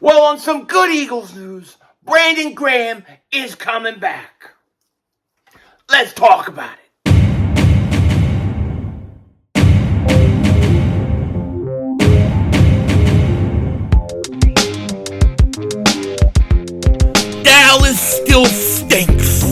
Well, on some good Eagles news, Brandon Graham is coming back. Let's talk about it. Dallas still stinks.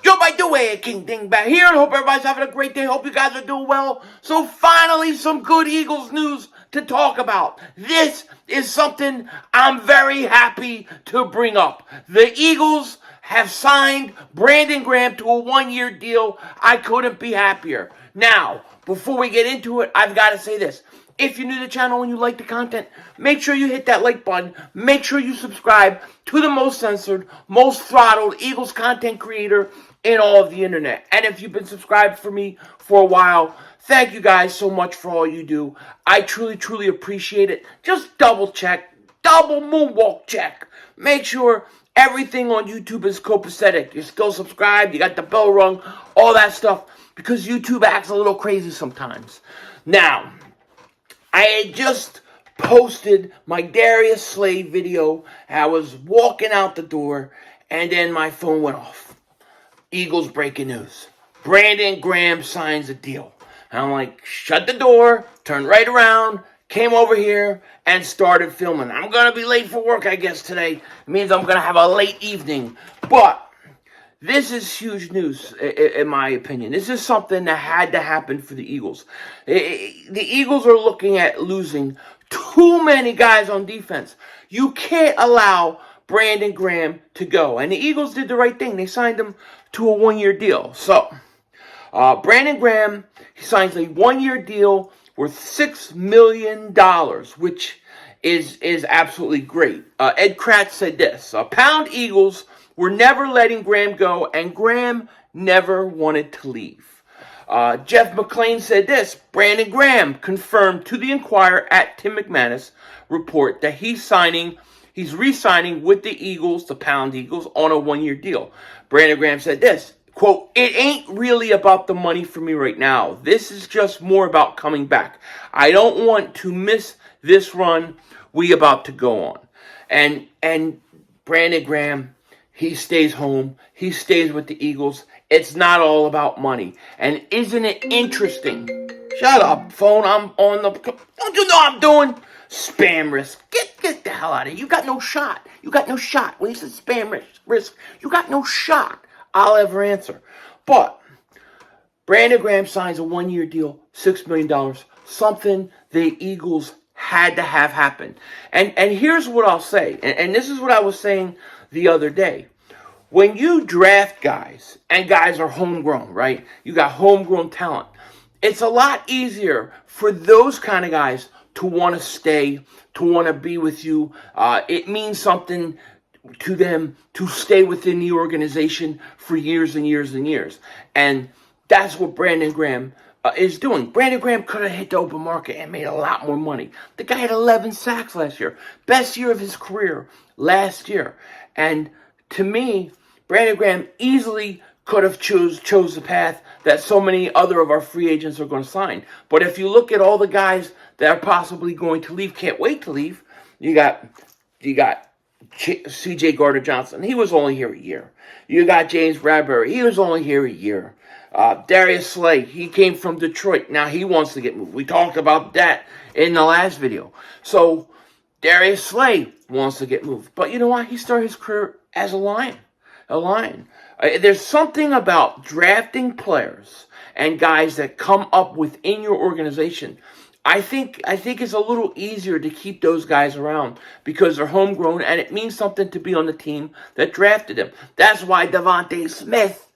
Yo, by the way, King Dingbat here, and hope everybody's having a great day. Hope you guys are doing well. So finally, some good Eagles news to talk about. This is something I'm very happy to bring up. The Eagles have signed Brandon Graham to a one-year deal. I couldn't be happier. Now, before we get into it, I've got to say this. If you're new to the channel and you like the content, make sure you hit that like button. Make sure you subscribe to the most censored, most throttled Eagles content creator in all of the internet. And if you've been subscribed for me for a while, thank you guys so much for all you do. I truly, truly appreciate it. Just double check, double moonwalk check. Make sure everything on YouTube is copacetic. You're still subscribed, you got the bell rung, all that stuff, because YouTube acts a little crazy sometimes. Now, I had just posted my Darius Slade video. I was walking out the door, and then my phone went off. Eagles breaking news. Brandon Graham signs a deal. And I'm like, shut the door, turned right around, came over here, and started filming. I'm going to be late for work, I guess, today. It means I'm going to have a late evening. But this is huge news, in my opinion. This is something that had to happen for the Eagles. The Eagles are looking at losing too many guys on defense. You can't allow Brandon Graham to go. And the Eagles did the right thing. They signed him to a one-year deal. So, Brandon Graham, he signs a one-year deal worth $6 million, which is absolutely great. Ed Kratz said this: "Pound Eagles were never letting Graham go, and Graham never wanted to leave." Jeff McClain said this: "Brandon Graham confirmed to the Inquirer at Tim McManus report that he's re-signing with the Eagles, the Pound Eagles, on a one-year deal." Brandon Graham said this, quote, "It ain't really about the money for me right now. This is just more about coming back. I don't want to miss this run we about to go on." And Brandon Graham, he stays home. He stays with the Eagles. It's not all about money. And isn't it interesting? Shut up, phone. I'm on the... Don't you know I'm doing? Spam risk. Get the hell out of here. You got no shot. You got no shot. When you said spam risk, you got no shot I'll ever answer. But Brandon Graham signs a one-year deal, $6 million, something the Eagles had to have happen. And here's what I'll say, and this is what I was saying the other day. When you draft guys, and guys are homegrown, right? You got homegrown talent. It's a lot easier for those kind of guys to want to stay, to want to be with you. It means something to them to stay within the organization for years and years and years. And that's what Brandon Graham is doing. Brandon Graham could have hit the open market and made a lot more money. The guy had 11 sacks last year. Best year of his career last year. And to me, Brandon Graham easily could have chose the path that so many other of our free agents are going to sign. But if you look at all the guys that are possibly going to leave, can't wait to leave, you got CJ Gardner-Johnson. He was only here a year. You got James Bradbury. He was only here a year. Darius Slade. He came from Detroit. Now he wants to get moved. We talked about that in the last video. So Darius Slade wants to get moved. But you know what? He started his career as a Lion. There's something about drafting players and guys that come up within your organization. I think it's a little easier to keep those guys around because they're homegrown and it means something to be on the team that drafted them. That's why Devontae Smith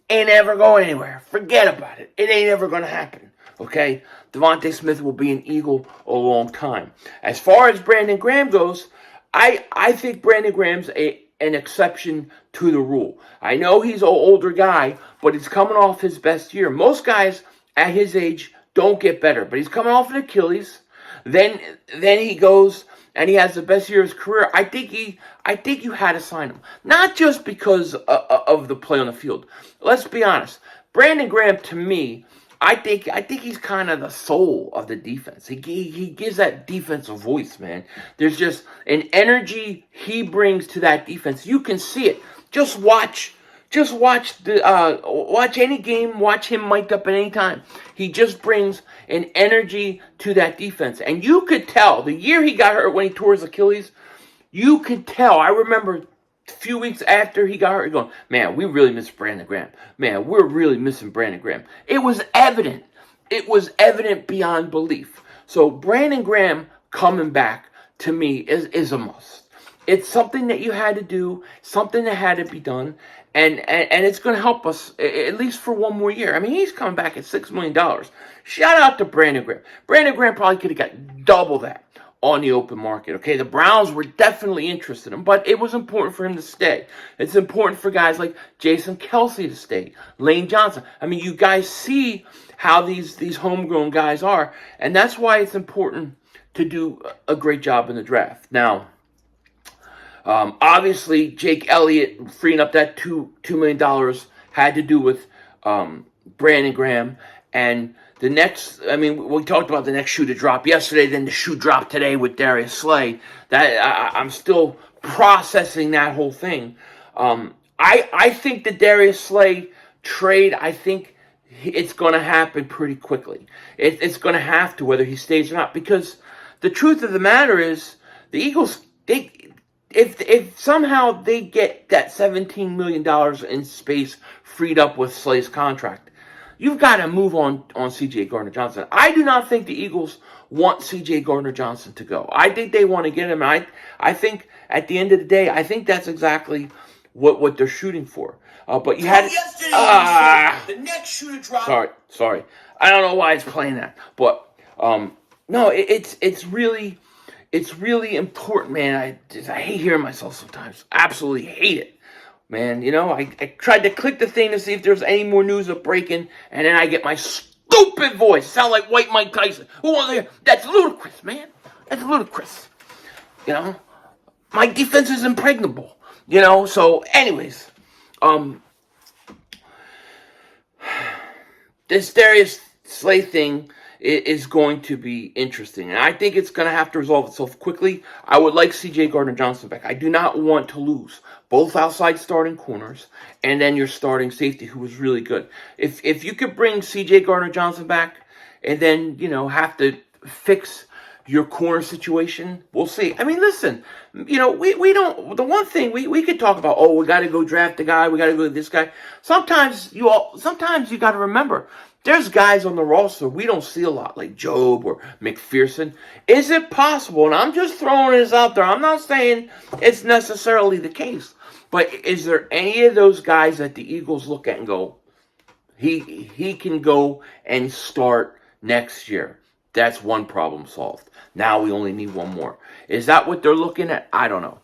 ain't ever going anywhere. Forget about it. It ain't ever going to happen. Okay? Devontae Smith will be an Eagle a long time. As far as Brandon Graham goes, I think Brandon Graham's an exception to the rule. I know he's an older guy, but he's coming off his best year. Most guys at his age don't get better, but he's coming off an Achilles. Then he goes and he has the best year of his career. I think you had to sign him, not just because of the play on the field. Let's be honest. Brandon Graham, to me, I think he's kind of the soul of the defense. He gives that defense a voice, man. There's just an energy he brings to that defense. You can see it. Watch any game. Watch him mic'd up at any time. He just brings an energy to that defense, and you could tell the year he got hurt when he tore his Achilles. You could tell. I remember a few weeks after he got hurt, going, man, we really miss Brandon Graham. Man, we're really missing Brandon Graham. It was evident. It was evident beyond belief. So Brandon Graham coming back, to me, is a must. It's something that you had to do, something that had to be done, and it's going to help us at least for one more year. I mean, he's coming back at $6 million. Shout out to Brandon Graham. Brandon Graham probably could have got double that on the open market. Okay, the Browns were definitely interested in him, but it was important for him to stay. It's important for guys like Jason Kelsey to stay, Lane Johnson. I mean, you guys see how these homegrown guys are, and that's why it's important to do a great job in the draft. Now, obviously, Jake Elliott freeing up that $2 million had to do with Brandon Graham. And the next, I mean, we talked about the next shoe to drop yesterday, then the shoe dropped today with Darius Slay. That I'm still processing that whole thing. I think the Darius Slay trade, I think it's going to happen pretty quickly. It's going to have to, whether he stays or not, because the truth of the matter is the Eagles, if somehow they get that $17 million in space freed up with Slay's contract, you've got to move on C.J. Gardner-Johnson. I do not think the Eagles want C.J. Gardner-Johnson to go. I think they want to get him. I think at the end of the day, I think that's exactly what they're shooting for. But you had yesterday the next shoe to drop. Sorry. I don't know why it's playing that, but no, it's really important, man. I hate hearing myself sometimes. Absolutely hate it. Man, you know, I tried to click the thing to see if there's any more news of breaking, and then I get my stupid voice. Sound like white Mike Tyson. Who wants to hear? That's ludicrous, man. That's ludicrous. You know? My defense is impregnable. You know? So, anyways. This Darius Slay thing is going to be interesting. And I think it's going to have to resolve itself quickly. I would like C.J. Gardner-Johnson back. I do not want to lose both outside starting corners and then your starting safety, who was really good. If you could bring C.J. Gardner-Johnson back and then, you know, have to fix your corner situation, we'll see. I mean, listen, you know, we don't, the one thing we could talk about, we got to go draft the guy, we got to go this guy. Sometimes you got to remember, there's guys on the roster we don't see a lot, like Job or McPherson. Is it possible, and I'm just throwing this out there, I'm not saying it's necessarily the case, but is there any of those guys that the Eagles look at and go, he can go and start next year? That's one problem solved. Now we only need one more. Is that what they're looking at? I don't know.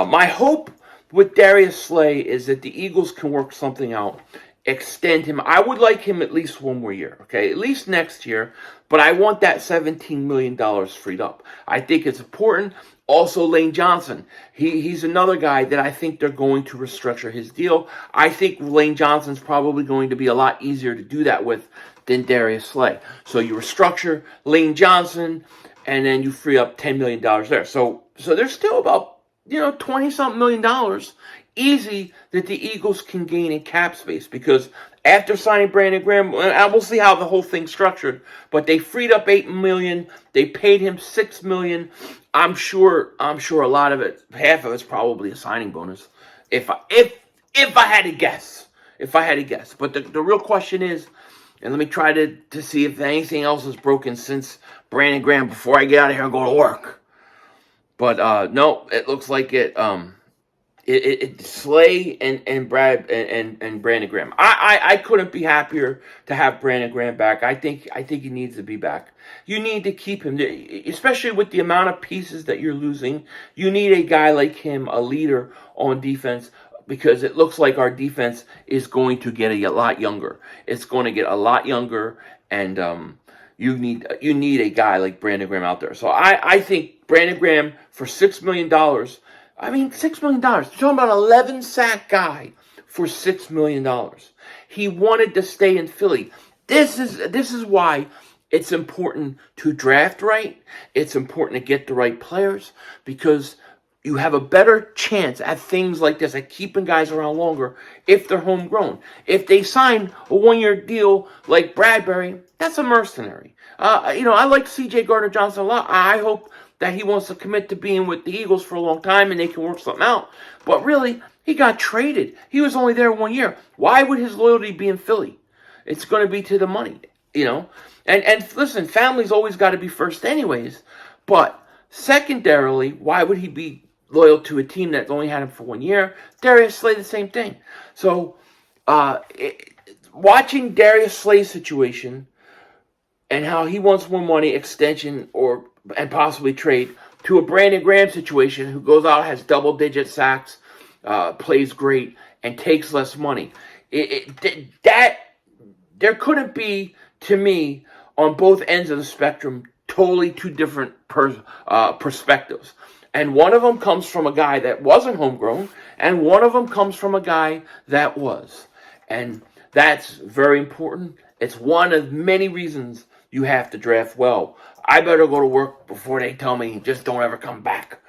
My hope with Darius Slay is that the Eagles can work something out, extend him. I would like him at least one more year, okay? At least next year. But I want that $17 million freed up. I think it's important. Also, Lane Johnson. He's another guy that I think they're going to restructure his deal. I think Lane Johnson's probably going to be a lot easier to do that with than Darius Slay. So you restructure Lane Johnson, and then you free up $10 million there. So there's still about, 20-something million easy that the Eagles can gain in cap space, because after signing Brandon Graham, and we'll see how the whole thing's structured, but they freed up $8 million. They paid him $6 million. I'm sure a lot of it, half of it's probably a signing bonus. If I had to guess. But the real question is, and let me try to see if anything else is broken since Brandon Graham before I get out of here and go to work. But no, it looks like it Slay and Brandon Graham. I couldn't be happier to have Brandon Graham back. I think he needs to be back. You need to keep him, especially with the amount of pieces that you're losing. You need a guy like him, a leader on defense, because it looks like our defense is going to get a lot younger. It's going to get a lot younger, and you need a guy like Brandon Graham out there. So I think Brandon Graham for $6 million. I mean, $6 million. You're talking about an 11-sack guy for $6 million. He wanted to stay in Philly. This is why it's important to draft right. It's important to get the right players, because you have a better chance at things like this, at keeping guys around longer, if they're homegrown. If they sign a one-year deal like Bradbury, that's a mercenary. I like C.J. Gardner-Johnson a lot. I hope that he wants to commit to being with the Eagles for a long time and they can work something out. But really, he got traded. He was only there 1 year. Why would his loyalty be in Philly? It's going to be to the money, And listen, family's always got to be first anyways. But secondarily, why would he be loyal to a team that only had him for 1 year? Darius Slay, the same thing. So, watching Darius Slay's situation and how he wants more money, extension, and possibly trade, to a Brandon Graham situation who goes out, has double-digit sacks, plays great, and takes less money. There couldn't be, to me, on both ends of the spectrum, totally two different perspectives. And one of them comes from a guy that wasn't homegrown, and one of them comes from a guy that was. And that's very important. It's one of many reasons you have to draft well. I better go to work before they tell me just don't ever come back.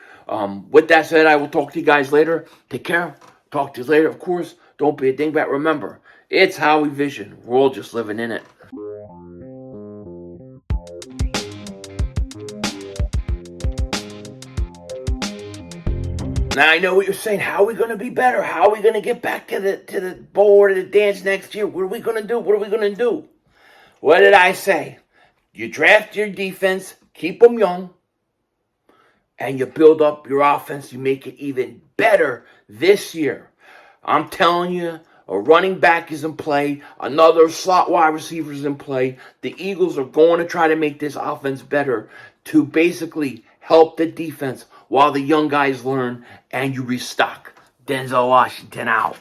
With that said, I will talk to you guys later. Take care. Talk to you later, of course. Don't be a dingbat. Remember, it's how we vision. We're all just living in it. Now I know what you're saying. How are we going to be better? How are we going to get back to the bowl or to the dance next year? What are we going to do? What are we going to do? What did I say? You draft your defense, keep them young, and you build up your offense. You make it even better this year. I'm telling you, a running back is in play. Another slot wide receiver is in play. The Eagles are going to try to make this offense better to basically help the defense while the young guys learn and you restock. Denzel Washington out.